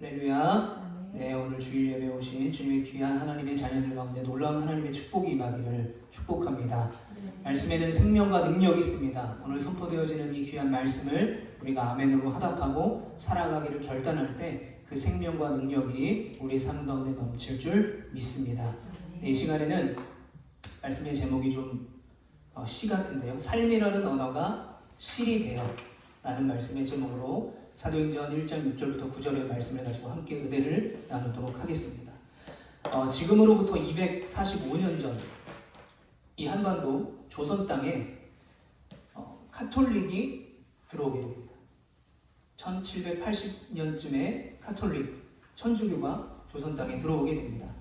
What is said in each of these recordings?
할렐루야. 네, 오늘 주일 예배 오신 주님의 귀한 하나님의 자녀들 가운데 놀라운 하나님의 축복이 임하기를 축복합니다. 말씀에는 생명과 능력이 있습니다. 오늘 선포되어지는 이 귀한 말씀을 우리가 아멘으로 화답하고 살아가기를 결단할 때 그 생명과 능력이 우리의 삶 가운데 넘칠 줄 믿습니다. 네, 이 시간에는 말씀의 제목이 좀 시 같은데요. 삶이라는 언어가 실이 되어 라는 말씀의 제목으로 사도행전 1장 6절부터 9절의 말씀을 가지고 함께 은혜를 나누도록 하겠습니다. 지금으로부터 245년 전 이 한반도 조선 땅에 카톨릭이 들어오게 됩니다. 1780년쯤에 카톨릭, 천주교가 조선 땅에 들어오게 됩니다.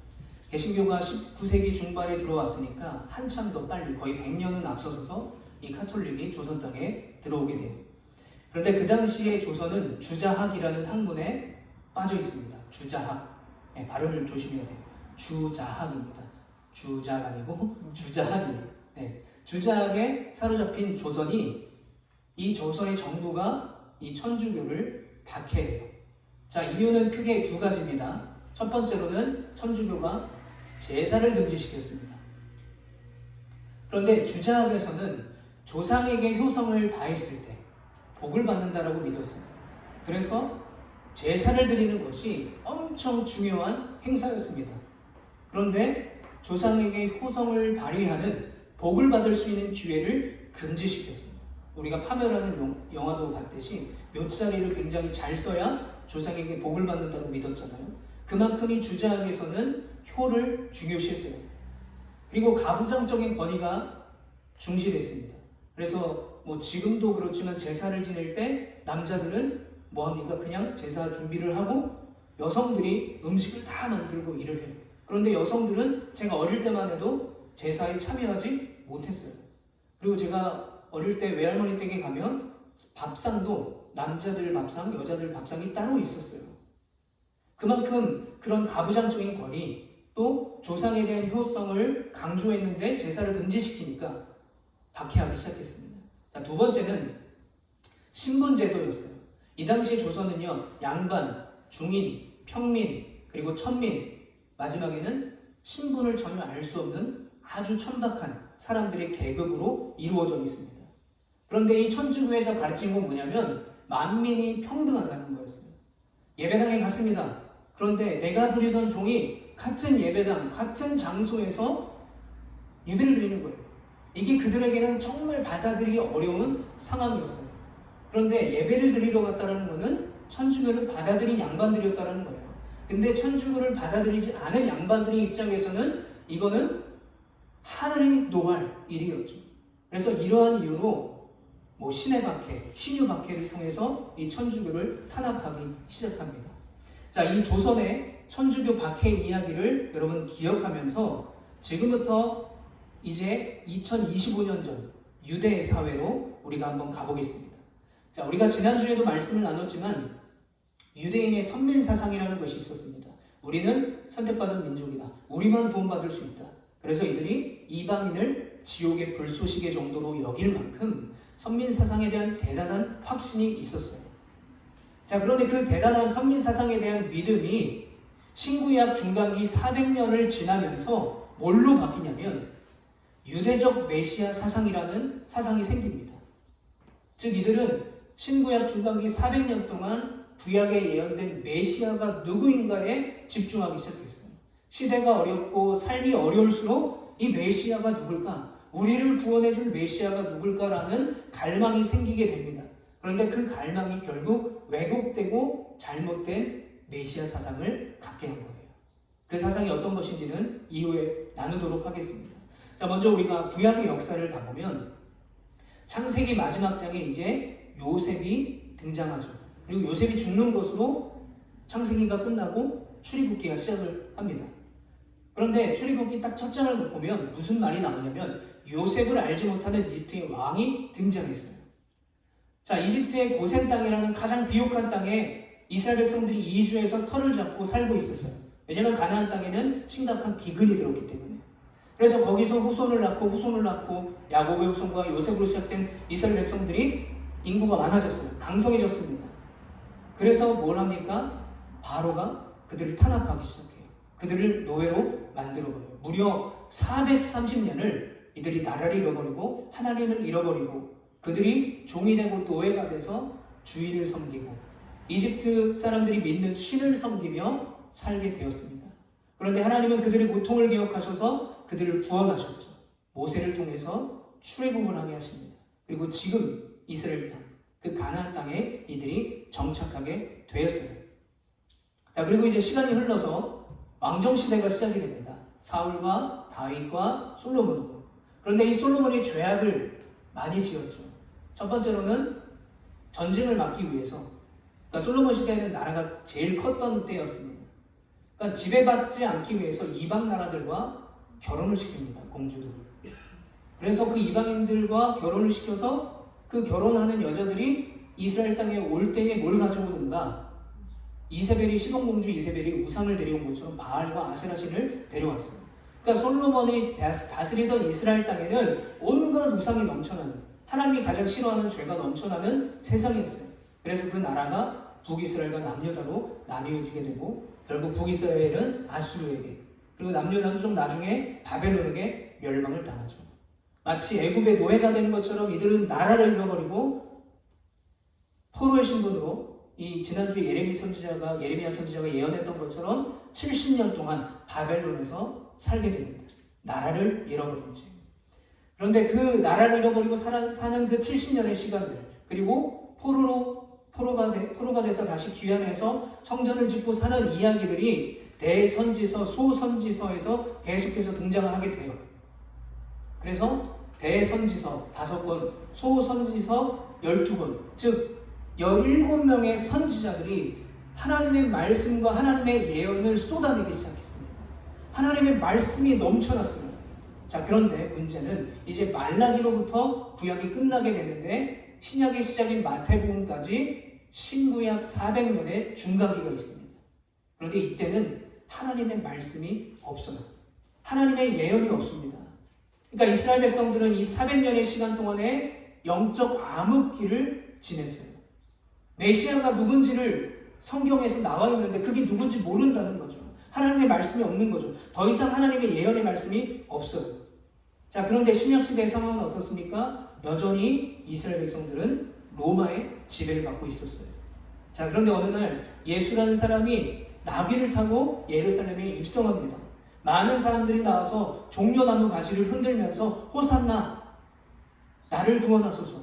개신교가 19세기 중반에 들어왔으니까 한참 더 빨리 거의 100년은 앞서서서 이 카톨릭이 조선 땅에 들어오게 돼요. 그런데 그 당시에 조선은 주자학이라는 학문에 빠져 있습니다. 주자학. 네, 발음을 조심해야 돼요. 주자학입니다. 주자가 아니고 주자학이에요. 네, 주자학에 사로잡힌 조선이 이 조선의 정부가 이 천주교를 박해해요. 자, 이유는 크게 두 가지입니다. 첫 번째로는 천주교가 제사를 금지시켰습니다. 그런데 주자학에서는 조상에게 효성을 다했을 때 복을 받는다라고 믿었어요. 그래서 제사를 드리는 것이 엄청 중요한 행사였습니다. 그런데 조상에게 효성을 발휘하는 복을 받을 수 있는 기회를 금지시켰습니다. 우리가 파멸하는 영화도 봤듯이 묘자리를 굉장히 잘 써야 조상에게 복을 받는다고 믿었잖아요. 그만큼 이 주자학에서는 효를 중요시했어요. 그리고 가부장적인 권위가 중시됐습니다. 그래서 지금도 그렇지만 제사를 지낼 때 남자들은 뭐합니까? 그냥 제사 준비를 하고 여성들이 음식을 다 만들고 일을 해요. 그런데 여성들은 제가 어릴 때만 해도 제사에 참여하지 못했어요. 그리고 제가 어릴 때 외할머니 댁에 가면 밥상도 남자들 밥상, 여자들 밥상이 따로 있었어요. 그만큼 그런 가부장적인 권위, 또 조상에 대한 효성을 강조했는데 제사를 금지시키니까 박해하기 시작했습니다. 자, 두 번째는 신분제도였어요. 이 당시에 조선은요, 양반, 중인, 평민, 그리고 천민, 마지막에는 신분을 전혀 알 수 없는 아주 천박한 사람들의 계급으로 이루어져 있습니다. 그런데 이 천주교에서 가르친 건 뭐냐면 만민이 평등하다는 거였어요. 예배당에 갔습니다. 그런데 내가 부리던 종이 같은 예배당, 같은 장소에서 예배를 드리는 거예요. 이게 그들에게는 정말 받아들이기 어려운 상황이었어요. 그런데 예배를 드리러 갔다는 것은 천주교를 받아들인 양반들이었다는 거예요. 근데 천주교를 받아들이지 않은 양반들의 입장에서는 이거는 하늘이 노할 일이었죠. 그래서 이러한 이유로 신의 박해, 신유 박해를 통해서 이 천주교를 탄압하기 시작합니다. 자, 이 조선의 천주교 박해 이야기를 여러분 기억하면서 지금부터 이제 2025년 전 유대 사회로 우리가 한번 가보겠습니다. 자, 우리가 지난주에도 말씀을 나눴지만 유대인의 선민사상이라는 것이 있었습니다. 우리는 선택받은 민족이다. 우리만 구원받을 수 있다. 그래서 이들이 이방인을 지옥의 불쏘시개 정도로 여길 만큼 선민사상에 대한 대단한 확신이 있었어요. 자, 그런데 그 대단한 선민사상에 대한 믿음이 신구약 중간기 400년을 지나면서 뭘로 바뀌냐면 유대적 메시아 사상이라는 사상이 생깁니다. 즉 이들은 신구약 중간기 400년 동안 구약에 예언된 메시아가 누구인가에 집중하기 시작했어요. 시대가 어렵고 삶이 어려울수록 이 메시아가 누굴까? 우리를 구원해줄 메시아가 누굴까라는 갈망이 생기게 됩니다. 그런데 그 갈망이 결국 왜곡되고 잘못된 메시아 사상을 갖게 한 거예요. 그 사상이 어떤 것인지는 이후에 나누도록 하겠습니다. 자, 먼저 우리가 구약의 역사를 가보면 창세기 마지막 장에 이제 요셉이 등장하죠. 그리고 요셉이 죽는 것으로 창세기가 끝나고 출애굽기가 시작을 합니다. 그런데 출애굽기 딱 첫 장을 보면 무슨 말이 나오냐면 요셉을 알지 못하는 이집트의 왕이 등장했어요. 자, 이집트의 고센 땅이라는 가장 비옥한 땅에 이스라엘 백성들이 이주해서 터를 잡고 살고 있었어요. 왜냐하면 가나안 땅에는 심각한 기근이 들었기 때문에. 그래서 거기서 후손을 낳고 야곱의 후손과 요셉으로 시작된 이스라엘 백성들이 인구가 많아졌어요. 강성해졌습니다. 그래서 뭘 합니까? 바로가 그들을 탄압하기 시작해요. 그들을 노예로 만들어버려요. 무려 430년을 이들이 나라를 잃어버리고 하나님을 잃어버리고 그들이 종이 되고 노예가 돼서 주인을 섬기고 이집트 사람들이 믿는 신을 섬기며 살게 되었습니다. 그런데 하나님은 그들의 고통을 기억하셔서 그들을 구원하셨죠. 모세를 통해서 출애굽을 하게 하십니다. 그리고 지금 이스라엘 땅, 그 가나안 땅에 이들이 정착하게 되었어요. 자, 그리고 이제 시간이 흘러서 왕정 시대가 시작이 됩니다. 사울과 다윗과 솔로몬으로. 그런데 이 솔로몬이 죄악을 많이 지었죠. 첫 번째로는 전쟁을 막기 위해서, 그러니까 솔로몬 시대에는 나라가 제일 컸던 때였습니다. 그러니까 지배받지 않기 위해서 이방 나라들과 결혼을 시킵니다. 공주들을. 그래서 그 이방인들과 결혼을 시켜서 그 결혼하는 여자들이 이스라엘 땅에 올 때에 뭘 가져오는가? 이세벨이, 시동공주 이세벨이 우상을 데려온 것처럼 바알과 아세라 신을 데려왔어요. 그러니까 솔로몬이 다스리던 이스라엘 땅에는 온갖 우상이 넘쳐나는, 하나님이 가장 싫어하는 죄가 넘쳐나는 세상이었어요. 그래서 그 나라가 북이스라엘과 남유다로 나뉘어지게 되고 결국 북이스라엘은 아수르에게, 그리고 남유다는 좀 나중에 바벨론에게 멸망을 당하죠. 마치 애굽의 노예가 된 것처럼 이들은 나라를 잃어버리고 포로의 신분으로 이 지난주에 예레미야 선지자가 예언했던 것처럼 70년 동안 바벨론에서 살게 됩니다. 나라를 잃어버린 채. 그런데 그 나라를 잃어버리고 사는 그 70년의 시간들, 그리고 포로가 돼서 다시 귀환해서 성전을 짓고 사는 이야기들이 대선지서, 소선지서에서 계속해서 등장을 하게 돼요. 그래서 대선지서 5권, 소선지서 12권, 즉 17명의 선지자들이 하나님의 말씀과 하나님의 예언을 쏟아내기 시작했습니다. 하나님의 말씀이 넘쳐났습니다. 자, 그런데 문제는 이제 말라기로부터 구약이 끝나게 되는데 신약의 시작인 마태복음까지 신구약 400년의 중간기가 있습니다. 그런데 이때는 하나님의 말씀이 없어요. 하나님의 예언이 없습니다. 그러니까 이스라엘 백성들은 이 400년의 시간 동안에 영적 암흑기를 지냈어요. 메시아가 누군지를 성경에서 나와 있는데 그게 누군지 모른다는 거죠. 하나님의 말씀이 없는 거죠. 더 이상 하나님의 예언의 말씀이 없어요. 자, 그런데 신약시대의 상황은 어떻습니까? 여전히 이스라엘 백성들은 로마의 지배를 받고 있었어요. 자, 그런데 어느 날 예수라는 사람이 나귀를 타고 예루살렘에 입성합니다. 많은 사람들이 나와서 종려나무 가시를 흔들면서 호산나, 나를 구원하소서,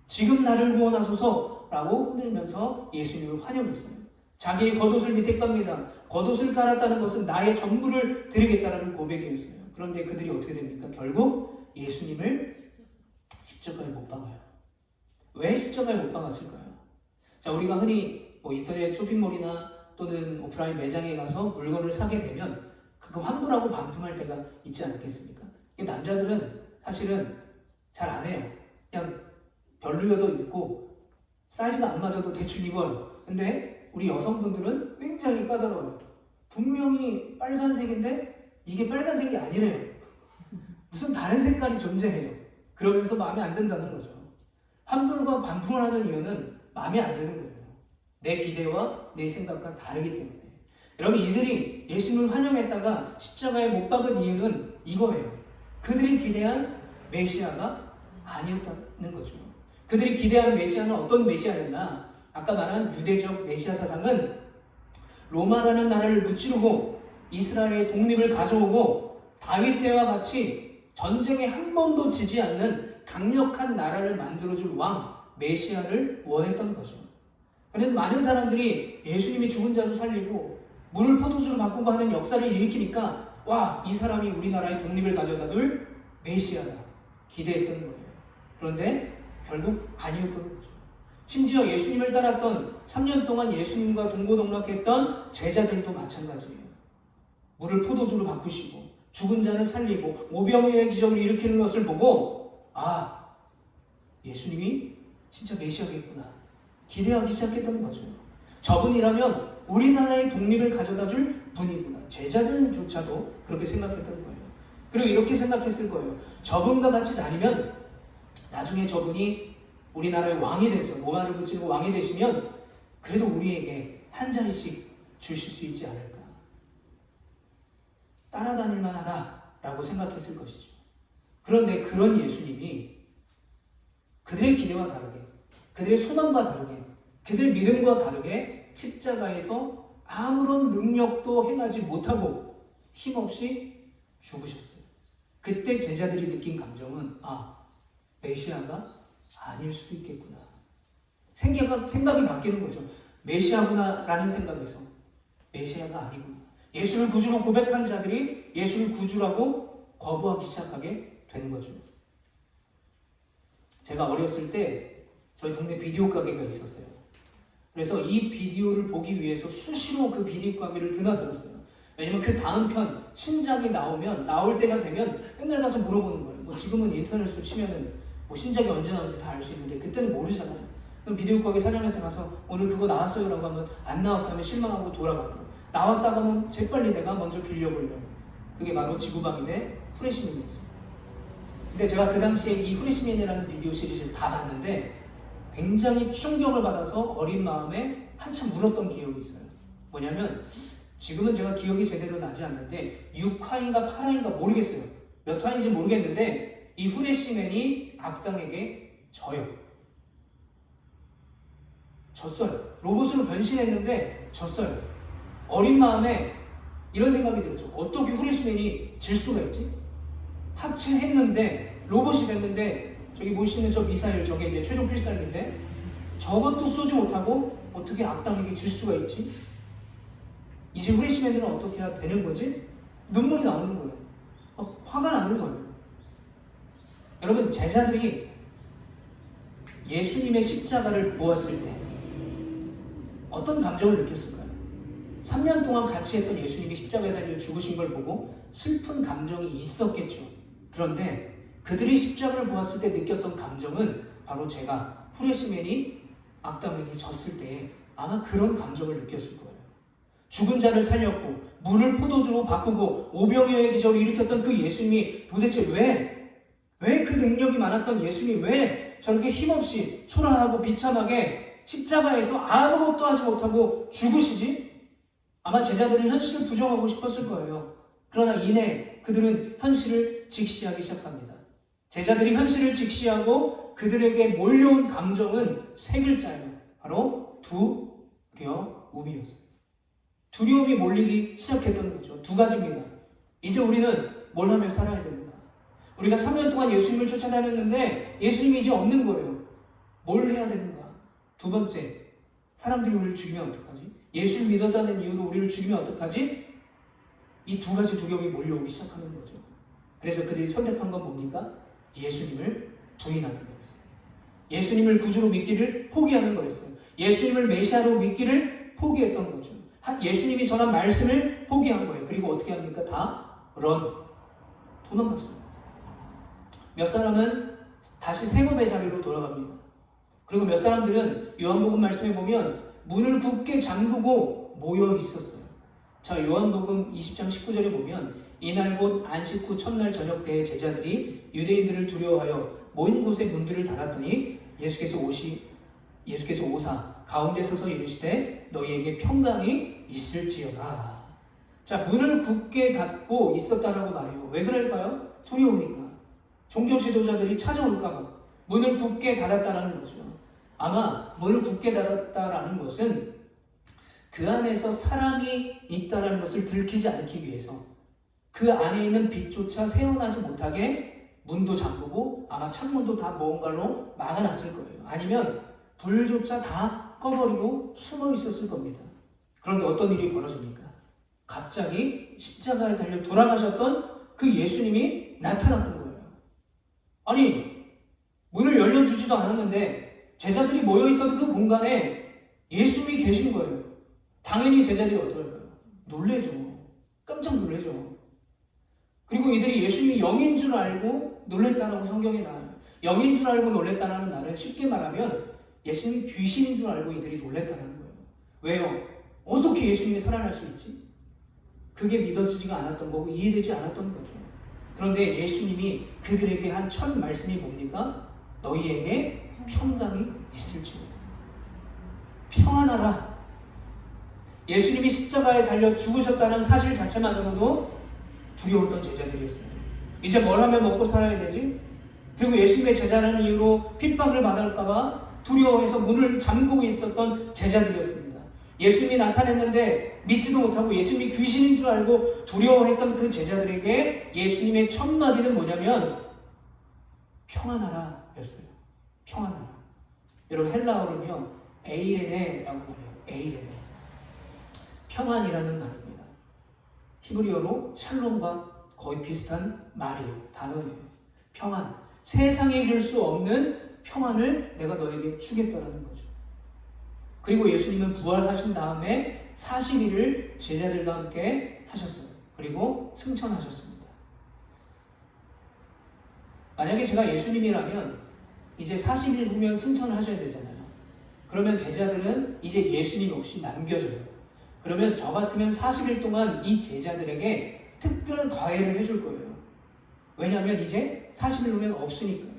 지금 나를 구원하소서 라고 흔들면서 예수님을 환영했어요. 자기의 겉옷을 밑에 깝니다. 겉옷을 깔았다는 것은 나의 전부를 드리겠다라는 고백이었어요. 그런데 그들이 어떻게 됩니까? 결국 예수님을 십자가에 못 박아요. 왜 십자가에 못 박았을까요? 자, 우리가 흔히 인터넷 쇼핑몰이나 또는 오프라인 매장에 가서 물건을 사게 되면 그거 환불하고 반품할 때가 있지 않겠습니까? 남자들은 사실은 잘 안 해요. 그냥 별로여도 입고 사이즈가 안 맞아도 대충 입어요. 근데 우리 여성분들은 굉장히 까다로워요. 분명히 빨간색인데 이게 빨간색이 아니래요. 무슨 다른 색깔이 존재해요. 그러면서 마음에 안 든다는 거죠. 환불과 반품을 하는 이유는 마음에 안 드는 거예요. 내 기대와 내 생각과 다르기 때문에. 여러분, 이들이 예수님을 환영했다가 십자가에 못 박은 이유는 이거예요. 그들이 기대한 메시아가 아니었다는 거죠. 그들이 기대한 메시아는 어떤 메시아였나? 아까 말한 유대적 메시아 사상은 로마라는 나라를 무찌르고 이스라엘의 독립을 가져오고 다윗 때와 같이 전쟁에 한 번도 지지 않는 강력한 나라를 만들어줄 왕, 메시아를 원했던 거죠. 그런데 많은 사람들이 예수님이 죽은 자도 살리고 물을 포도주로 바꾸고 하는 역사를 일으키니까 와, 이 사람이 우리나라의 독립을 가져다 둘 메시아다 기대했던 거예요. 그런데 결국 아니었던 거죠. 심지어 예수님을 따랐던 3년 동안 예수님과 동고동락했던 제자들도 마찬가지예요. 물을 포도주로 바꾸시고 죽은 자를 살리고 오병이어의 기적을 일으키는 것을 보고 아, 예수님이 진짜 메시아겠구나 기대하기 시작했던 거죠. 저분이라면 우리나라의 독립을 가져다 줄 분이구나. 제자들조차도 그렇게 생각했던 거예요. 그리고 이렇게 생각했을 거예요. 저분과 같이 다니면 나중에 저분이 우리나라의 왕이 돼서 로마를 무찌르고 왕이 되시면 그래도 우리에게 한 자리씩 주실 수 있지 않을까. 따라다닐 만하다라고 생각했을 것이죠. 그런데 그런 예수님이 그들의 기대와 다르게, 그들의 소망과 다르게, 그들의 믿음과 다르게 십자가에서 아무런 능력도 행하지 못하고 힘없이 죽으셨어요. 그때 제자들이 느낀 감정은 메시아가 아닐 수도 있겠구나. 생각이 바뀌는 거죠. 메시아구나라는 생각에서 메시아가 아니구나. 예수를 구주로 고백한 자들이 예수를 구주라고 거부하기 시작하게 되는 거죠. 제가 어렸을 때 저희 동네 비디오 가게가 있었어요. 그래서 이 비디오를 보기 위해서 수시로 그 비디오 가게를 드나들었어요. 왜냐면 그 다음 편 신작이 나올 때가 되면 맨날 가서 물어보는 거예요. 뭐 지금은 인터넷으로 치면은 뭐 신작이 언제 나오는지 다 알 수 있는데 그때는 모르잖아요. 그럼 비디오 가게 사장한테 가서 오늘 그거 나왔어요 라고 하면 안 나왔어 하면 실망하고 돌아가고, 나왔다가 하면 재빨리 내가 먼저 빌려보려고. 그게 바로 지구방위 대 후레시맨이었어요. 근데 제가 그 당시에 이 후레시맨이라는 비디오 시리즈를 다 봤는데 굉장히 충격을 받아서 어린 마음에 한참 울었던 기억이 있어요. 뭐냐면 지금은 제가 기억이 제대로 나지 않는데 6화인가 8화인가 모르겠어요. 몇 화인지 모르겠는데 이 후레시맨이 악당에게 졌어요. 로봇으로 변신했는데 졌어요. 어린 마음에 이런 생각이 들었죠. 어떻게 후레시맨이 질 수가 있지? 합체했는데 로봇이 됐는데 저기 보시는 저 미사일, 저게 이제 최종 필살기인데 저것도 쏘지 못하고 어떻게 악당에게 질 수가 있지? 이제 후레시맨들은 어떻게 해야 되는 거지? 눈물이 나오는 거예요. 화가 나는 거예요. 여러분, 제자들이 예수님의 십자가를 보았을 때 어떤 감정을 느꼈을까요? 3년 동안 같이 했던 예수님이 십자가에 달려 죽으신 걸 보고 슬픈 감정이 있었겠죠. 그런데 그들이 십자가를 보았을 때 느꼈던 감정은 바로 제가 후레시맨이 악당에게 졌을 때 아마 그런 감정을 느꼈을 거예요. 죽은 자를 살렸고 물을 포도주로 바꾸고 오병이어의 기적을 일으켰던 그 예수님이 도대체 왜 그 능력이 많았던 예수님이 왜 저렇게 힘없이 초라하고 비참하게 십자가에서 아무것도 하지 못하고 죽으시지? 아마 제자들은 현실을 부정하고 싶었을 거예요. 그러나 이내 그들은 현실을 직시하기 시작합니다. 제자들이 현실을 직시하고 그들에게 몰려온 감정은 세 글자예요. 바로 두려움이었어요. 두려움이 몰리기 시작했던 거죠. 두 가지입니다. 이제 우리는 뭘 하며 살아야 되는가? 우리가 3년 동안 예수님을 쫓아다녔는데 예수님이 이제 없는 거예요. 뭘 해야 되는가? 두 번째, 사람들이 우리를 죽이면 어떡하지? 예수를 믿었다는 이유로 우리를 죽이면 어떡하지? 이 두 가지 두려움이 몰려오기 시작하는 거죠. 그래서 그들이 선택한 건 뭡니까? 예수님을 부인하는 거였어요. 예수님을 구주로 믿기를 포기하는 거였어요. 예수님을 메시아로 믿기를 포기했던 거죠. 예수님이 전한 말씀을 포기한 거예요. 그리고 어떻게 합니까? 다 도망갔어요. 몇 사람은 다시 생업의 자리로 돌아갑니다. 그리고 몇 사람들은 요한복음 말씀에 보면 문을 굳게 잠그고 모여 있었어요. 자, 요한복음 20장 19절에 보면 이날 곧 안식 후 첫날 저녁 때에 제자들이 유대인들을 두려워하여 모인 곳의 문들을 닫았더니 예수께서 오사 가운데 서서 이르시되 너희에게 평강이 있을지어다. 자, 문을 굳게 닫고 있었다라고 말해요. 왜 그럴까요? 두려우니까. 종교 지도자들이 찾아올까봐 문을 굳게 닫았다라는 거죠. 아마 문을 굳게 닫았다라는 것은 그 안에서 사람이 있다라는 것을 들키지 않기 위해서 그 안에 있는 빛조차 새어나지 못하게 문도 잠그고 아마 창문도 다 무언가로 막아놨을 거예요. 아니면 불조차 다 꺼버리고 숨어 있었을 겁니다. 그런데 어떤 일이 벌어집니까? 갑자기 십자가에 달려 돌아가셨던 그 예수님이 나타났던 거예요. 아니, 문을 열려주지도 않았는데 제자들이 모여있던 그 공간에 예수님이 계신 거예요. 당연히 제자들이 어떨까요? 놀래죠. 깜짝 놀래죠. 그리고 이들이 예수님이 영인 줄 알고 놀랬다라고 성경에 나와요. 영인 줄 알고 놀랬다라는 말은 쉽게 말하면 예수님이 귀신인 줄 알고 이들이 놀랬다는 거예요. 왜요? 어떻게 예수님이 살아날 수 있지? 그게 믿어지지가 않았던 거고 이해되지 않았던 거죠. 그런데 예수님이 그들에게 한 첫 말씀이 뭡니까? 너희에게 평강이 있을지어다. 평안하라. 예수님이 십자가에 달려 죽으셨다는 사실 자체만으로도 두려웠던 제자들이었어요. 이제 뭘 하면 먹고 살아야 되지? 그리고 예수님의 제자라는 이유로 핍박을 받을까봐 두려워해서 문을 잠그고 있었던 제자들이었습니다. 예수님이 나타냈는데 믿지도 못하고 예수님이 귀신인 줄 알고 두려워했던 그 제자들에게 예수님의 첫 마디는 뭐냐면 평안하라 였어요. 평안하라. 여러분 헬라어로는요 에이레네라고 말해요. 에이레네. 평안이라는 말입니다. 히브리어로 샬롬과 거의 비슷한 말이에요. 단어예요. 평안. 세상에 줄 수 없는 평안을 내가 너에게 주겠다라는 거죠. 그리고 예수님은 부활하신 다음에 40일을 제자들과 함께 하셨어요. 그리고 승천하셨습니다. 만약에 제가 예수님이라면 이제 40일 후면 승천을 하셔야 되잖아요. 그러면 제자들은 이제 예수님 없이 남겨져요. 그러면 저 같으면 40일 동안 이 제자들에게 특별 과외를 해줄 거예요. 왜냐하면 이제 40일 후면 없으니까요.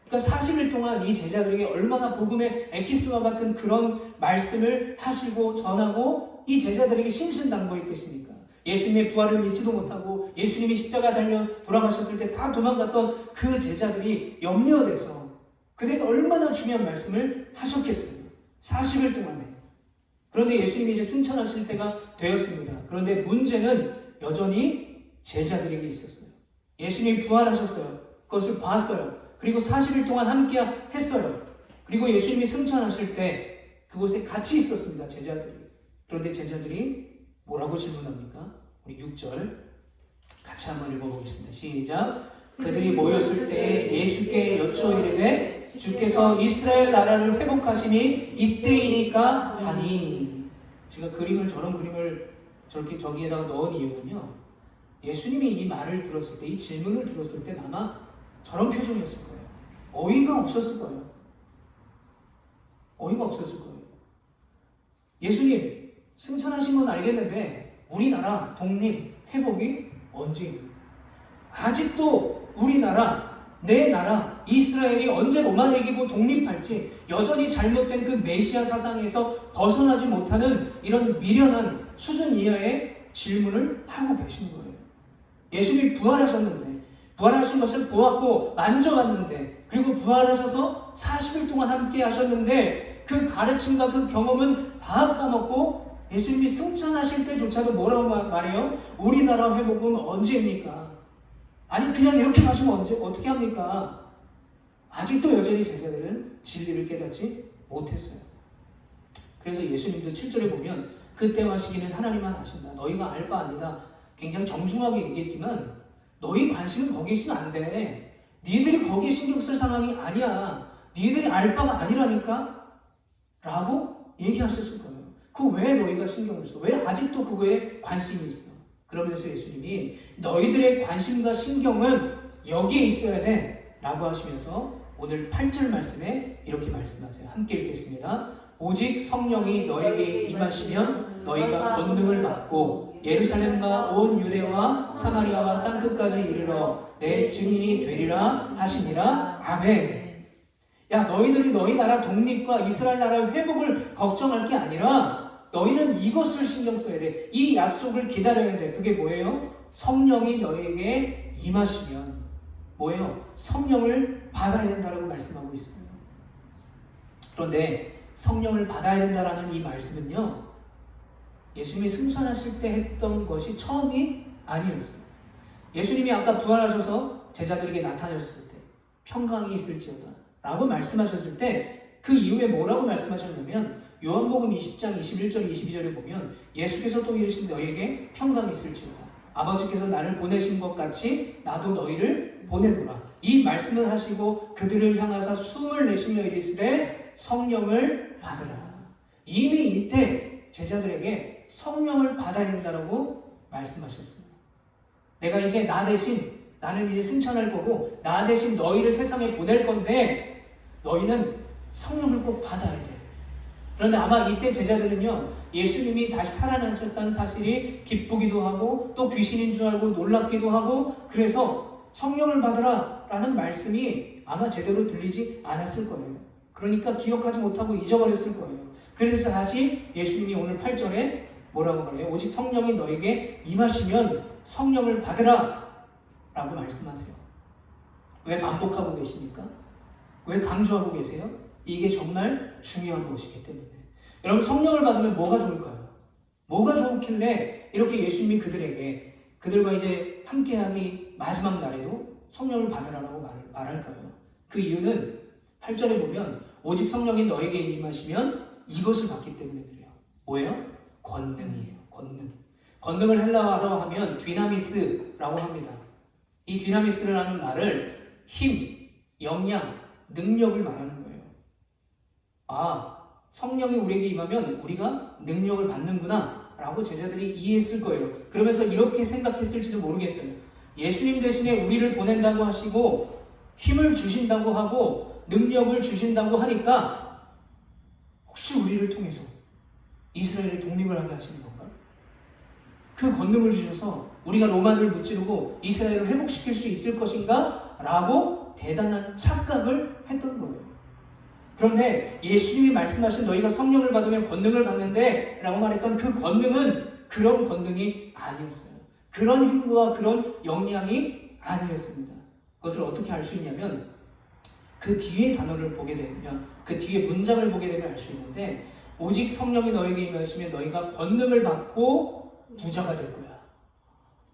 그러니까 40일 동안 이 제자들에게 얼마나 복음의 엑기스와 같은 그런 말씀을 하시고 전하고 이 제자들에게 신신당부했겠습니까? 예수님의 부활을 믿지도 못하고 예수님이 십자가 달려 돌아가셨을 때 다 도망갔던 그 제자들이 염려돼서 그들에게 얼마나 중요한 말씀을 하셨겠어요. 40일 동안에. 그런데 예수님이 이제 승천하실 때가 되었습니다. 그런데 문제는 여전히 제자들에게 있었어요. 예수님이 부활하셨어요. 그것을 봤어요. 그리고 40일 동안 함께 했어요. 그리고 예수님이 승천하실 때 그곳에 같이 있었습니다. 제자들이. 그런데 제자들이 뭐라고 질문합니까? 우리 6절 같이 한번 읽어보겠습니다. 시작. 그들이 모였을 때 예수께 여쭈어 이르되 주께서 이스라엘 나라를 회복하심이 이때이니까 하니. 제가 저런 그림을 저렇게 저기에다가 넣은 이유는요. 예수님이 이 말을 들었을 때, 이 질문을 들었을 때 아마 저런 표정이었을 거예요. 어이가 없었을 거예요. 어이가 없었을 거예요. 예수님 승천하신 건 알겠는데 우리나라 독립 회복이 언제입니까? 아직도 우리나라, 내 나라 이스라엘이 언제 로마를 이기고 독립할지 여전히 잘못된 그 메시아 사상에서 벗어나지 못하는 이런 미련한 수준 이하의 질문을 하고 계시는 거예요. 예수님이 부활하셨는데, 부활하신 것을 보았고 만져봤는데, 그리고 부활하셔서 40일 동안 함께 하셨는데 그 가르침과 그 경험은 다 까먹고 예수님이 승천하실 때조차도 뭐라고 말해요? 우리나라 회복은 언제입니까? 아니 그냥 이렇게 가시면 어떻게 합니까? 아직도 여전히 제자들은 진리를 깨닫지 못했어요. 그래서 예수님도 7절에 보면 그때와 시기는 하나님만 아신다. 너희가 알 바 아니다. 굉장히 정중하게 얘기했지만 너희 관심은 거기 있으면 안 돼. 니들이 거기에 신경 쓸 상황이 아니야. 니들이 알 바가 아니라니까? 라고 얘기하셨을 거예요. 그 왜 너희가 신경을 써? 왜 아직도 그거에 관심이 있어? 그러면서 예수님이 너희들의 관심과 신경은 여기에 있어야 돼 라고 하시면서 오늘 8절 말씀에 이렇게 말씀하세요. 함께 읽겠습니다. 오직 성령이 너에게 임하시면 너희가 권능을 받고 예루살렘과 온 유대와 사마리아와 땅끝까지 이르러 내 증인이 되리라 하시니라. 아멘. 야, 너희들이 너희 나라 독립과 이스라엘 나라의 회복을 걱정할 게 아니라 너희는 이것을 신경 써야 돼. 이 약속을 기다려야 돼. 그게 뭐예요? 성령이 너희에게 임하시면 뭐예요? 성령을 받아야 된다라고 말씀하고 있어요. 그런데 성령을 받아야 된다라는 이 말씀은요, 예수님이 승천하실 때 했던 것이 처음이 아니었어요. 예수님이 아까 부활하셔서 제자들에게 나타나셨을 때 평강이 있을지어다 라고 말씀하셨을 때 그 이후에 뭐라고 말씀하셨냐면 요한복음 20장 21절 22절에 보면 예수께서 또 이르신 너희에게 평강이 있을지어다. 아버지께서 나를 보내신 것 같이 나도 너희를 보내노라. 이 말씀을 하시고 그들을 향하사 숨을 내쉬며 이르시되 성령을 받으라. 이미 이때 제자들에게 성령을 받아야 된다고 말씀하셨습니다. 내가 이제 나는 이제 승천할 거고 나 대신 너희를 세상에 보낼 건데 너희는 성령을 꼭 받아야 돼. 그런데 아마 이때 제자들은요, 예수님이 다시 살아나셨다는 사실이 기쁘기도 하고 또 귀신인 줄 알고 놀랍기도 하고 그래서 성령을 받으라 라는 말씀이 아마 제대로 들리지 않았을 거예요. 그러니까 기억하지 못하고 잊어버렸을 거예요. 그래서 다시 예수님이 오늘 8절에 뭐라고 말해요? 오직 성령이 너에게 임하시면 성령을 받으라 라고 말씀하세요. 왜 반복하고 계십니까? 왜 강조하고 계세요? 이게 정말 중요한 것이기 때문에. 여러분, 성령을 받으면 뭐가 좋을까요? 뭐가 좋길래 이렇게 예수님이 그들과 이제 함께하기 마지막 날에도 성령을 받으라고 말할까요? 그 이유는 8절에 보면 오직 성령이 너에게 임하시면 이것을 받기 때문에 그래요. 뭐예요? 권능이에요. 권능을 헬라어로 하면 디나미스라고 합니다. 이 디나미스라는 말을 힘, 역량, 능력을 말하는 거예요. 성령이 우리에게 임하면 우리가 능력을 받는구나 라고 제자들이 이해했을 거예요. 그러면서 이렇게 생각했을지도 모르겠어요. 예수님 대신에 우리를 보낸다고 하시고 힘을 주신다고 하고 능력을 주신다고 하니까 혹시 우리를 통해서 이스라엘의 독립을 하게 하시는 건가? 그 권능을 주셔서 우리가 로마를 무찌르고 이스라엘을 회복시킬 수 있을 것인가? 라고 대단한 착각을 했던 거예요. 그런데 예수님이 말씀하신 너희가 성령을 받으면 권능을 받는데 라고 말했던 그 권능은 그런 권능이 아니었어요. 그런 힘과 그런 역량이 아니었습니다. 그것을 어떻게 알 수 있냐면 그 뒤에 단어를 보게 되면, 그 뒤에 문장을 보게 되면 알 수 있는데, 오직 성령이 너에게 임하시면 너희가 권능을 받고 부자가 될 거야.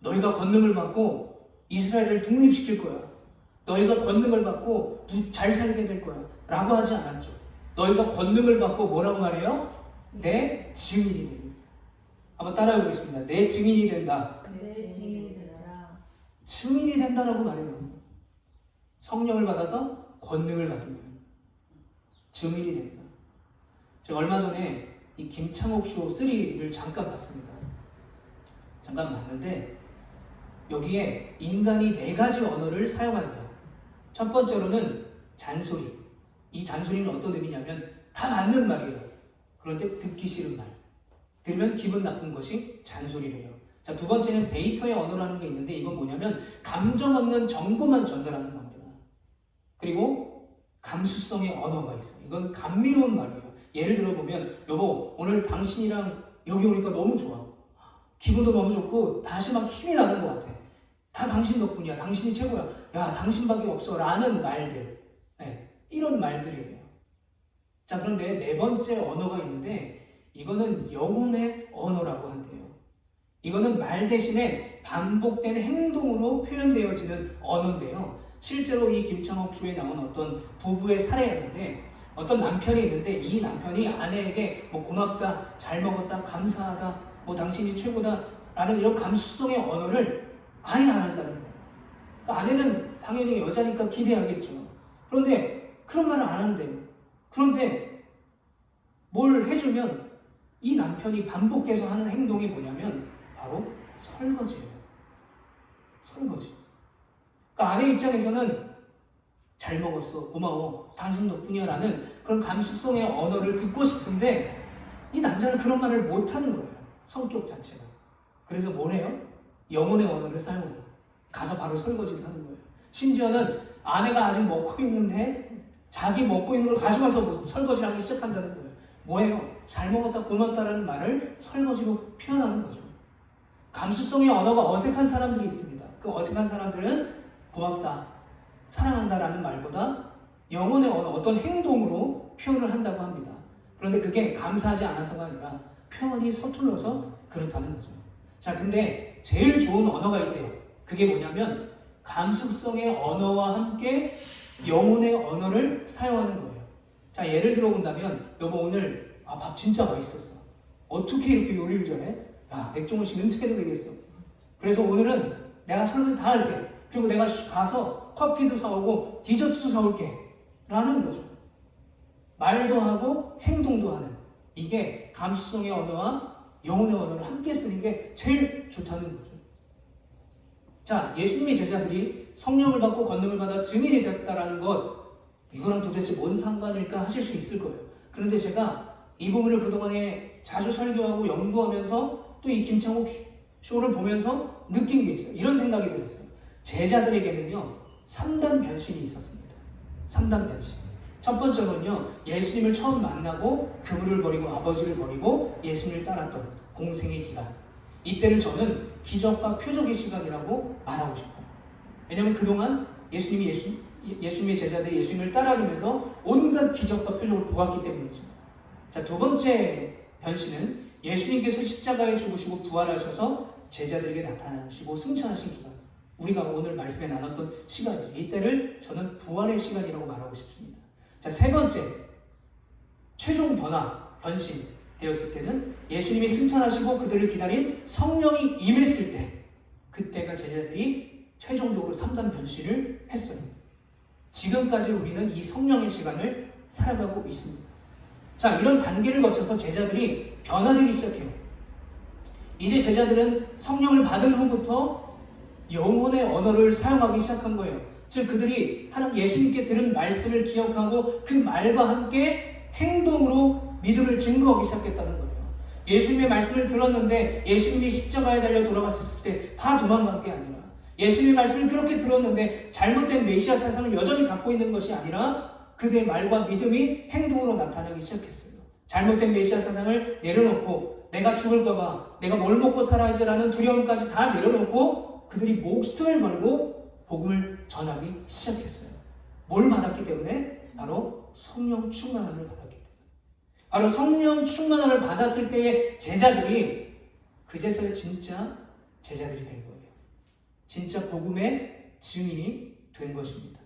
너희가 권능을 받고 이스라엘을 독립시킬 거야. 너희가 권능을 받고 잘 살게 될 거야 라고 하지 않았죠. 너희가 권능을 받고 뭐라고 말해요? 내 증인이 됩니다. 한번 따라해 보겠습니다. 내 증인이 된다. 내 증인이 되라. 증인이 된다라고 말해요. 성령을 받아서 권능을 받으면 증인이 된다. 제가 얼마 전에 이 김창옥 쇼 3를 잠깐 봤습니다. 잠깐 봤는데 여기에 인간이 4가지 언어를 사용한대요. 첫 번째로는 잔소리. 이 잔소리는 어떤 의미냐면 다 맞는 말이에요. 그런데 듣기 싫은 말. 들으면 기분 나쁜 것이 잔소리래요. 자, 두 번째는 데이터의 언어라는 게 있는데 이건 뭐냐면 감정 없는 정보만 전달하는 겁니다. 그리고 감수성의 언어가 있어요. 이건 감미로운 말이에요. 예를 들어보면 여보, 오늘 당신이랑 여기 오니까 너무 좋아. 기분도 너무 좋고 다시 막 힘이 나는 것 같아. 다 당신 덕분이야. 당신이 최고야. 야, 당신밖에 없어. 라는 말들. 네, 이런 말들이에요. 자, 그런데 4번째 언어가 있는데 이거는 영혼의 언어라고 한대요. 이거는 말 대신에 반복된 행동으로 표현되어지는 언어인데요. 실제로 이 김창옥 쇼에 나온 어떤 부부의 사례였는데 어떤 남편이 있는데 이 남편이 아내에게 뭐 고맙다, 잘 먹었다, 감사하다, 뭐 당신이 최고다 라는 이런 감수성의 언어를 아예 안 한다는 거예요. 그러니까 아내는 당연히 여자니까 기대하겠죠. 그런데 그런 말을 안 한대요. 그런데 뭘 해주면 이 남편이 반복해서 하는 행동이 뭐냐면 바로 설거지예요. 설거지. 그러니까 아내 입장에서는 잘 먹었어, 고마워, 당신 덕분이야 라는 그런 감수성의 언어를 듣고 싶은데 이 남자는 그런 말을 못하는 거예요. 성격 자체가. 그래서 뭘 해요? 영혼의 언어를 사용해요. 가서 바로 설거지를 하는 거예요. 심지어는 아내가 아직 먹고 있는데 자기 먹고 있는 걸 가져가서 설거지를 하기 시작한다는 거예요. 뭐예요? 잘 먹었다, 고맙다라는 말을 설거지로 표현하는 거죠. 감수성의 언어가 어색한 사람들이 있습니다. 그 어색한 사람들은 고맙다, 사랑한다라는 말보다 영혼의 언어, 어떤 행동으로 표현을 한다고 합니다. 그런데 그게 감사하지 않아서가 아니라 표현이 서툴러서 그렇다는 거죠. 자, 근데 제일 좋은 언어가 있대요. 그게 뭐냐면 감수성의 언어와 함께 영혼의 언어를 사용하는 거예요. 자, 예를 들어 본다면 여보, 오늘 밥 진짜 맛있었어. 어떻게 이렇게 요리를 잘해? 야, 백종원 씨 은퇴해도 되겠어. 그래서 오늘은 내가 설거지 다 할게. 그리고 내가 가서 커피도 사오고 디저트도 사올게 라는 거죠. 말도 하고 행동도 하는, 이게 감수성의 언어와 영혼의 언어를 함께 쓰는 게 제일 좋다는 거죠. 자, 예수님의 제자들이 성령을 받고 권능을 받아 증인이 됐다라는 것, 이거랑 도대체 뭔 상관일까 하실 수 있을 거예요. 그런데 제가 이 부분을 그동안에 자주 설교하고 연구하면서 또 이 김창옥 쇼를 보면서 느낀 게 있어요. 이런 생각이 들었어요. 제자들에게는요 3단 변신이 있었습니다. 3단 변신. 첫 번째는요, 예수님을 처음 만나고 그물을 버리고 아버지를 버리고 예수님을 따랐던 공생의 기간. 이때를 저는 기적과 표적의 시간이라고 말하고 싶어요. 왜냐하면 그동안 예수님의 제자들이 예수님을 따라가면서 온갖 기적과 표적을 보았기 때문이죠. 자, 두 번째 변신은 예수님께서 십자가에 죽으시고 부활하셔서 제자들에게 나타나시고 승천하신 기간. 우리가 오늘 말씀에 나눴던 시간이죠. 이때를 저는 부활의 시간이라고 말하고 싶습니다. 자, 세 번째, 최종 변신 되었을 때는 예수님이 승천하시고 그들을 기다린 성령이 임했을 때, 그때가 제자들이 최종적으로 3단 변신을 했어요. 지금까지 우리는 이 성령의 시간을 살아가고 있습니다. 자, 이런 단계를 거쳐서 제자들이 변화되기 시작해요. 이제 제자들은 성령을 받은 후부터 영혼의 언어를 사용하기 시작한 거예요. 즉 그들이 하나님 예수님께 들은 말씀을 기억하고 그 말과 함께 행동으로 믿음을 증거하기 시작했다는 거예요. 예수님의 말씀을 들었는데 예수님이 십자가에 달려 돌아갔을 때 다 도망간 게 아니라, 예수님의 말씀을 그렇게 들었는데 잘못된 메시아 사상을 여전히 갖고 있는 것이 아니라 그들의 말과 믿음이 행동으로 나타나기 시작했어요. 잘못된 메시아 사상을 내려놓고 내가 죽을까봐, 내가 뭘 먹고 살아야지라는 두려움까지 다 내려놓고 그들이 목숨을 걸고 복음을 전하기 시작했어요. 뭘 받았기 때문에? 바로 성령 충만함을 받았기 때문에. 바로 성령 충만함을 받았을 때의 제자들이 그제서야 진짜 제자들이 된 거예요. 진짜 복음의 증인이 된 것입니다.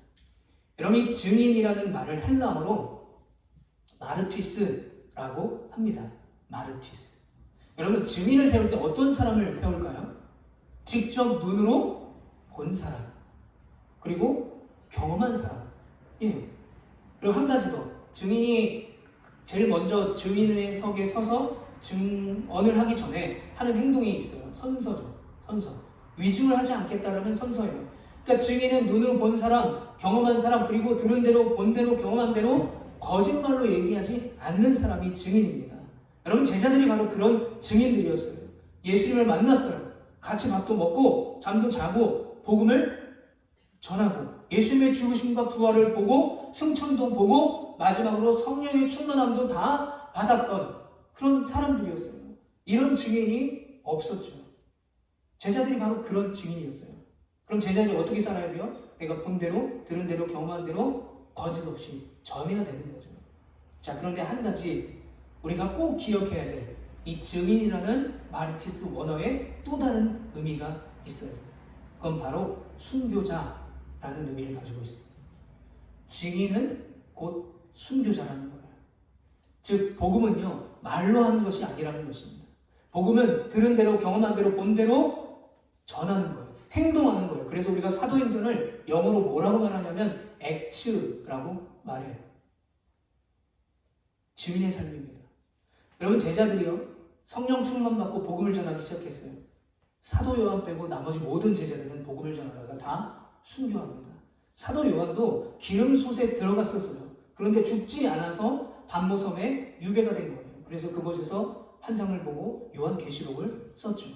여러분, 이 증인이라는 말을 헬라어로 마르티스라고 합니다. 마르티스. 여러분, 증인을 세울 때 어떤 사람을 세울까요? 직접 눈으로 본 사람, 그리고 경험한 사람. 예. 그리고 한 가지 더, 증인이 제일 먼저 증인의 석에 서서 증언을 하기 전에 하는 행동이 있어요. 선서죠. 선서. 위증을 하지 않겠다라는 선서예요. 그러니까 증인은 눈으로 본 사람, 경험한 사람, 그리고 들은 대로, 본 대로, 경험한 대로 거짓말로 얘기하지 않는 사람이 증인입니다. 여러분, 제자들이 바로 그런 증인들이었어요. 예수님을 만났어요. 같이 밥도 먹고 잠도 자고 복음을 전하고 예수님의 죽으심과 부활을 보고 승천도 보고 마지막으로 성령의 충만함도 다 받았던 그런 사람들이었어요. 이런 증인이 없었죠. 제자들이 바로 그런 증인이었어요. 그럼 제자들이 어떻게 살아야 돼요? 내가 본 대로, 들은 대로, 경험한 대로 거짓 없이 전해야 되는 거죠. 자, 그런데 한 가지 우리가 꼭 기억해야 될 이 증인이라는 마르티스 원어에 또 다른 의미가 있어요. 그건 바로 순교자라는 의미를 가지고 있습니다. 증인은 곧 순교자라는 거예요. 즉 복음은요, 말로 하는 것이 아니라는 것입니다. 복음은 들은 대로, 경험한 대로, 본 대로 전하는 거예요. 행동하는 거예요. 그래서 우리가 사도행전을 영어로 뭐라고 말하냐면 액츠라고 말해요. 증인의 삶입니다. 여러분, 제자들이요, 성령 충만 받고 복음을 전하기 시작했어요. 사도 요한 빼고 나머지 모든 제자들은 복음을 전하다가 다 순교합니다. 사도 요한도 기름솥에 들어갔었어요. 그런데 죽지 않아서 반모섬에 유배가 된 거예요. 그래서 그곳에서 환상을 보고 요한계시록을 썼죠.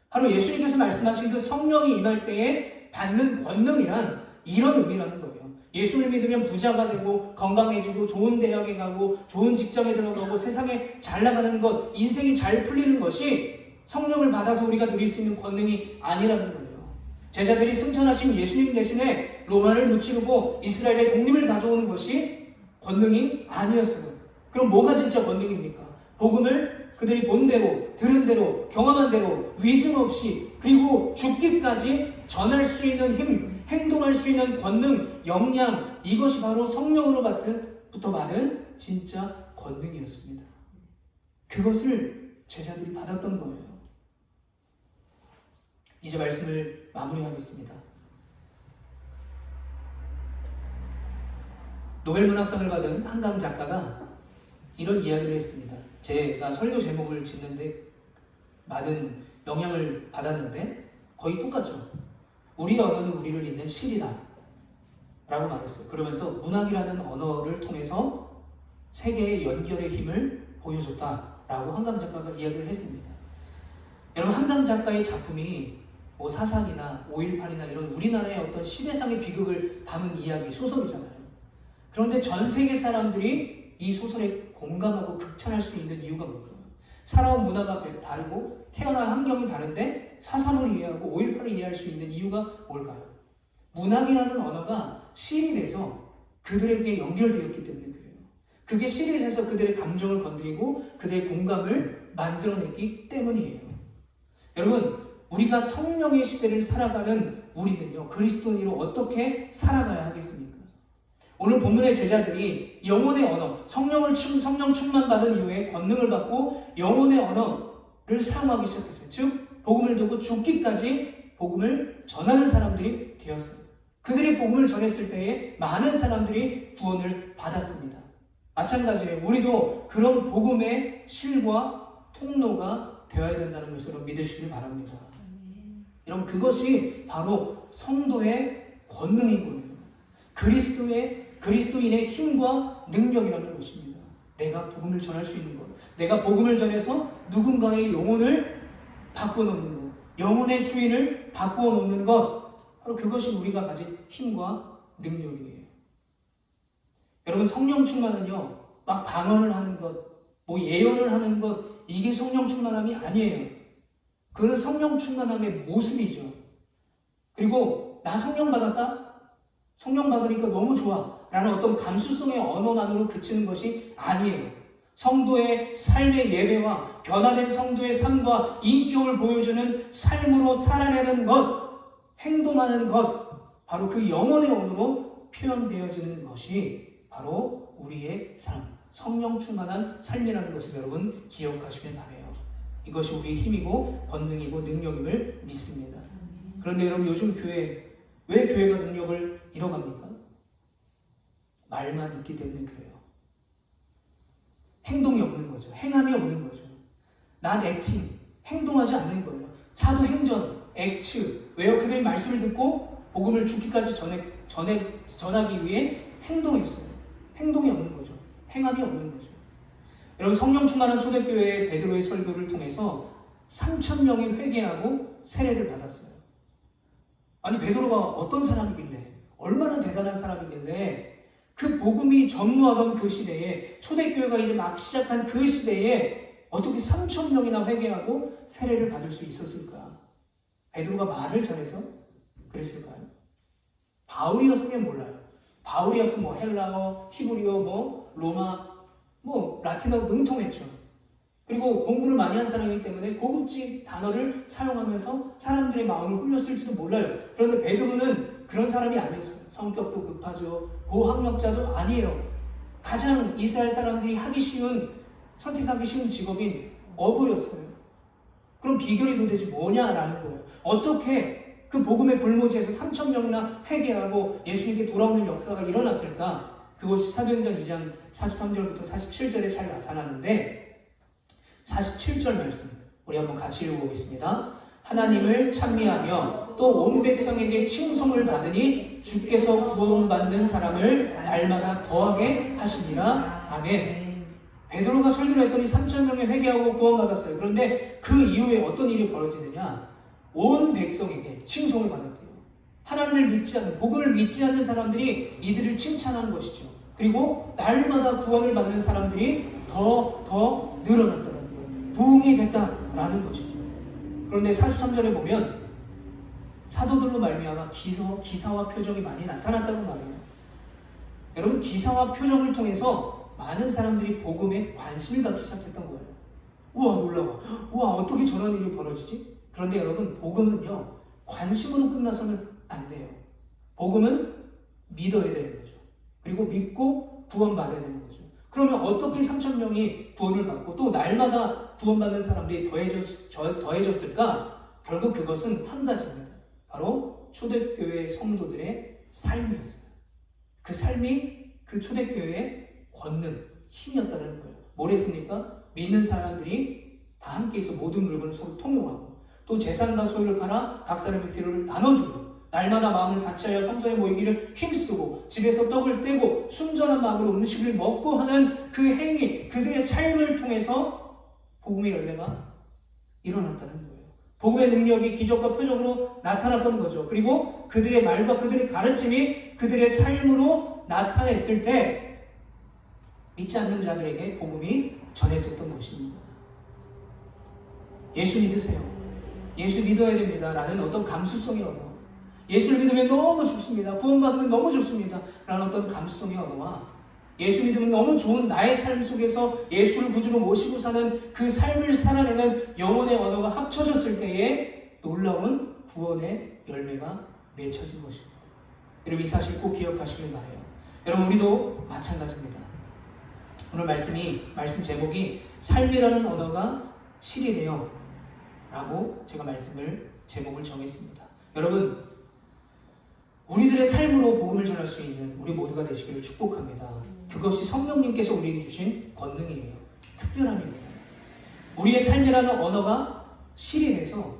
바로 예수님께서 말씀하신 그 성령이 임할 때에 받는 권능이란 이런 의미라는 거예요. 예수를 믿으면 부자가 되고 건강해지고 좋은 대학에 가고 좋은 직장에 들어가고 세상에 잘 나가는 것, 인생이 잘 풀리는 것이 성령을 받아서 우리가 누릴 수 있는 권능이 아니라는 거예요. 제자들이 승천하신 예수님 대신에 로마를 무찌르고 이스라엘의 독립을 가져오는 것이 권능이 아니었어요. 그럼 뭐가 진짜 권능입니까? 복음을 그들이 본 대로, 들은 대로, 경험한 대로 위증 없이 그리고 죽기까지 전할 수 있는 힘, 행동할 수 있는 권능, 역량, 이것이 바로 성령으로부터 받은 진짜 권능이었습니다. 그것을 제자들이 받았던 거예요. 이제 말씀을 마무리하겠습니다. 노벨문학상을 받은 한강 작가가 이런 이야기를 했습니다. 제가 설교 제목을 짓는데 많은 영향을 받았는데 거의 똑같죠. 우리 언어는 우리를 잇는 실이다 라고 말했어요. 그러면서 문학이라는 언어를 통해서 세계의 연결의 힘을 보여줬다라고 한강 작가가 이야기를 했습니다. 여러분, 한강 작가의 작품이 뭐 사상이나 5.18이나 이런 우리나라의 어떤 시대상의 비극을 담은 이야기, 소설이잖아요. 그런데 전 세계 사람들이 이 소설에 공감하고 극찬할 수 있는 이유가 뭘까요? 살아온 문화가 다르고 태어난 환경이 다른데 사상을 이해하고 5.18을 이해할 수 있는 이유가 뭘까요? 문학이라는 언어가 실이 돼서 그들에게 연결되었기 때문에 그래요. 그게 실이 돼서 그들의 감정을 건드리고 그들의 공감을 만들어냈기 때문이에요. 여러분, 우리가 성령의 시대를 살아가는 우리는요, 그리스도인으로 어떻게 살아가야 하겠습니까? 오늘 본문의 제자들이 영혼의 언어, 성령 충만 받은 이후에 권능을 받고 영혼의 언어를 사용하기 시작했어요. 즉, 복음을 듣고 죽기까지 복음을 전하는 사람들이 되었어요. 그들이 복음을 전했을 때에 많은 사람들이 구원을 받았습니다. 마찬가지예요. 우리도 그런 복음의 실과 통로가 되어야 된다는 것으로 믿으시길 바랍니다. 여러분, 그것이 바로 성도의 권능이고요. 그리스도인의 힘과 능력이라는 것입니다. 내가 복음을 전할 수 있는 것, 내가 복음을 전해서 누군가의 영혼을 바꿔놓는 것, 영혼의 주인을 바꿔놓는 것, 바로 그것이 우리가 가진 힘과 능력이에요. 여러분, 성령 충만은요, 막 방언을 하는 것, 뭐 예언을 하는 것, 이게 성령 충만함이 아니에요. 그건 성령 충만함의 모습이죠. 그리고 나 성령 받았다? 성령 받으니까 너무 좋아 라는 어떤 감수성의 언어만으로 그치는 것이 아니에요. 성도의 삶의 예배와 변화된 성도의 삶과 인격을 보여주는 삶으로 살아내는 것, 행동하는 것, 바로 그 영혼의 언어로 표현되어지는 것이 바로 우리의 삶, 성령 충만한 삶이라는 것을 여러분 기억하시길 바라요. 이것이 우리의 힘이고 권능이고 능력임을 믿습니다. 그런데 여러분, 요즘 왜 교회가 능력을 잃어갑니까? 말만 있기 때문에 그래요. 행동이 없는 거죠. 행함이 없는 거죠. 난 액팅, 행동하지 않는 거예요. 차도 행전, 액츠. 왜요? 그들의 말씀을 듣고 복음을 죽기까지 전하기 위해 행동했어요. 행동이 없는 거죠. 행함이 없는 거죠. 여러분, 성령 충만한 초대교회의 베드로의 설교를 통해서 3,000명이 회개하고 세례를 받았어요. 아니, 베드로가 어떤 사람이길래, 얼마나 대단한 사람이길래 그 복음이 전무하던 그 시대에, 초대교회가 이제 막 시작한 그 시대에 어떻게 3,000명이나 회개하고 세례를 받을 수 있었을까? 베드로가 말을 잘해서 그랬을까요? 바울이었으면 몰라요. 바울이었으면 뭐 헬라어, 히브리어, 뭐 로마, 뭐 라틴어 능통했죠. 그리고 공부를 많이 한 사람이기 때문에 고급진 단어를 사용하면서 사람들의 마음을 흘렸을지도 몰라요. 그런데 베드로는 그런 사람이 아니었어요. 성격도 급하죠. 고학력자도 아니에요. 가장 이스라엘 사람들이 선택하기 쉬운 직업인 어부였어요. 그럼 비결이 도대체 뭐냐라는 거예요. 어떻게 그 복음의 불모지에서 3,000명이나 회개하고 예수님께 돌아오는 역사가 일어났을까? 그것이 사도행전 2장 43절부터 47절에 잘 나타나는데, 47절 말씀 우리 한번 같이 읽어보겠습니다. 하나님을 찬미하며 또 온 백성에게 칭송을 받으니 주께서 구원받는 사람을 날마다 더하게 하시니라. 아멘. 베드로가 설교를 했더니 3,000명이 회개하고 구원받았어요. 그런데 그 이후에 어떤 일이 벌어지느냐? 온 백성에게 칭송을 받았대요. 하나님을 믿지 않는, 복음을 믿지 않는 사람들이 이들을 칭찬하는 것이죠. 그리고 날마다 구원을 받는 사람들이 더 늘어났다는 거예요. 부흥이 됐다라는 것이죠. 그런데 43절에 보면 사도들로 말미암아 기사와 표적이 많이 나타났다고 말해요. 여러분, 기사와 표적을 통해서 많은 사람들이 복음에 관심을 갖기 시작했던 거예요. 우와, 놀라워. 우와, 어떻게 저런 일이 벌어지지? 그런데 여러분, 복음은요, 관심으로 끝나서는 안 돼요. 복음은 믿어야 되는 거죠. 그리고 믿고 구원받아야 되는 거죠. 그러면 어떻게 3,000명이 구원을 받고 또 날마다 구원받는 사람들이 더해졌을까? 결국 그것은 한 가지입니다. 바로 초대교회 성도들의 삶이었어요. 그 삶이 그 초대교회의 권능, 힘이었다는 거예요. 뭘 했습니까? 믿는 사람들이 다 함께해서 모든 물건을 서로 통용하고, 또 재산과 소유를 팔아 각 사람의 필요를 나눠주고, 날마다 마음을 같이하여 성전에 모이기를 힘쓰고, 집에서 떡을 떼고 순전한 마음으로 음식을 먹고 하는 그 행위, 그들의 삶을 통해서 복음의 열매가 일어났다는 거예요. 복음의 능력이 기적과 표적으로 나타났던 거죠. 그리고 그들의 말과 그들의 가르침이 그들의 삶으로 나타냈을 때 믿지 않는 자들에게 복음이 전해졌던 것입니다. 예수 믿으세요. 예수 믿어야 됩니다. 라는 어떤 감수성의 언어. 예수를 믿으면 너무 좋습니다. 구원받으면 너무 좋습니다. 라는 어떤 감수성의 언어와 예수 믿으면 너무 좋은 나의 삶 속에서 예수를 구주로 모시고 사는 그 삶을 살아내는 영혼의 언어가 합쳐졌을 때에 놀라운 구원의 열매가 맺혀진 것입니다. 여러분 이 사실 꼭 기억하시길 바라요. 여러분 우리도 마찬가지입니다. 오늘 말씀 제목이 삶이라는 언어가 실이 되어 라고 제가 제목을 정했습니다. 여러분 우리들의 삶으로 복음을 전할 수 있는 우리 모두가 되시기를 축복합니다. 그것이 성령님께서 우리에게 주신 권능이에요. 특별함입니다. 우리의 삶이라는 언어가 실이 돼서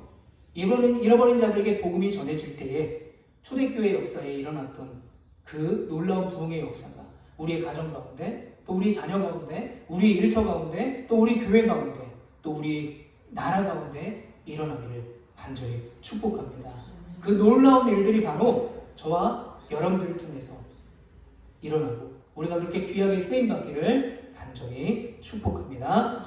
잃어버린 자들에게 복음이 전해질 때에 초대교회 역사에 일어났던 그 놀라운 부흥의 역사가 우리의 가정 가운데, 또 우리 자녀 가운데, 우리 일터 가운데, 또 우리 교회 가운데, 또 우리 나라 가운데 일어나기를 간절히 축복합니다. 그 놀라운 일들이 바로 저와 여러분들을 통해서 일어나고 우리가 그렇게 귀하게 쓰임받기를 간절히 축복합니다.